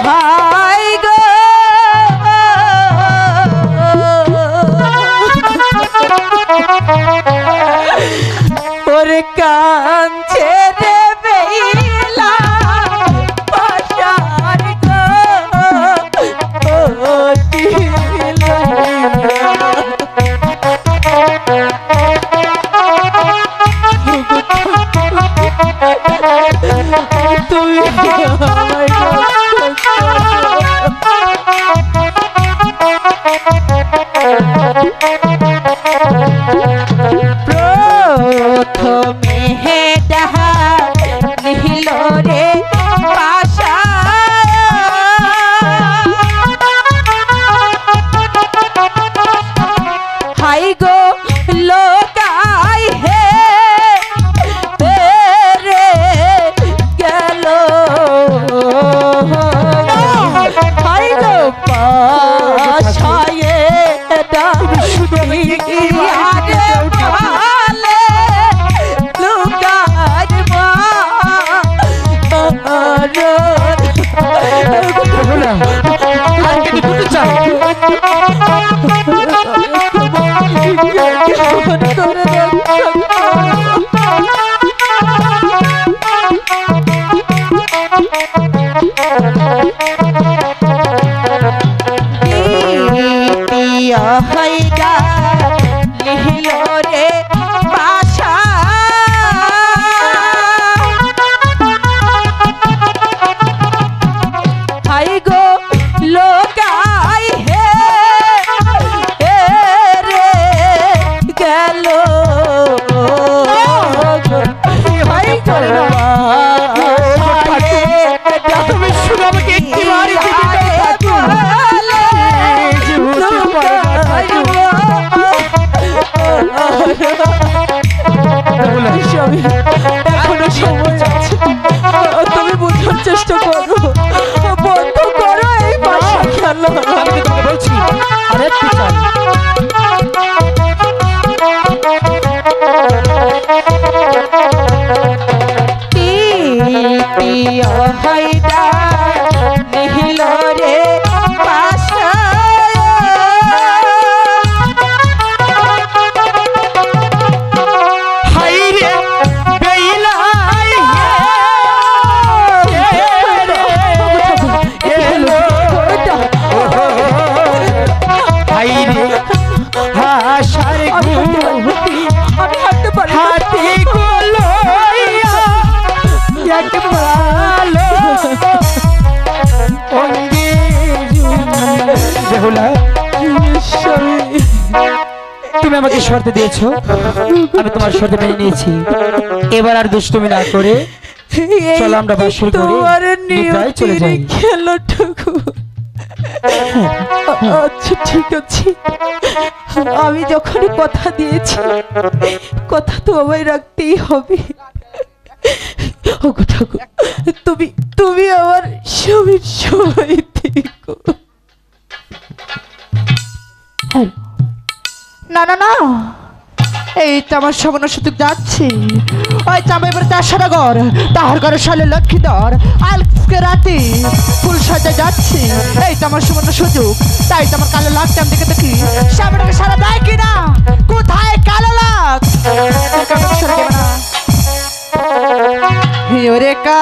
high গো ওরে কাঞ্চে রে বেইলা পাশার গো ও দিলা তুমি প্রথমে হে ডাহা নিহিল রে পাশা হাই গো লোকাই হে রে গেল হাই গো পাশায়ে ডাহি আরে ভালে লোকার মা আর কেটে দিতে চাই হাইডা লিহিল রে পাশা হাই গো লোকাই হে রে গেল হাই গো তুমি শুধু আমাকে একটি বাড়ি এখনো সময় আছে তুমি বোঝার চেষ্টা করো বন্ধ করো এই বাসা খেলা আমি তো তোমাকে বলছি আরে হাইডা নিহিল রে পাশা হাইরে বেইলাই হাইরে হাসার আমি হাঁটতে পারি হাতি গুলো একবালো অঙ্গে বেহুলা তুমি আমাকে শর্ত দিয়েছো আমি তোমার শর্ত মেনে নিয়েছি এবার আর দুষ্টুমি না করে চলো আমরা বাসর করে তোমার নিদ্রায় চলে যাই খেলাটুকু আচ্ছা ঠিক আছে আমি যখন কথা দিয়েছি কথা তো আমায় রাখতেই হবে ওগো ঠাকুর তুমি তুমি আমার স্বামীর সময় থেকো না না না এই তো আমার সবন সুযোগ যাচ্ছি ওই তো আমি এবার তার সারাগর তাহার ঘরে শালে লক্ষ্মীধর আজকে রাতে ফুল সাজা যাচ্ছি এই তো আমার সবন সুযোগ তাই তো আমার কালো লাখটা আমি দেখে দেখি সামনে সারা দেয় কিনা কোথায় কালো লাখ সারা দেবে না ওরে কা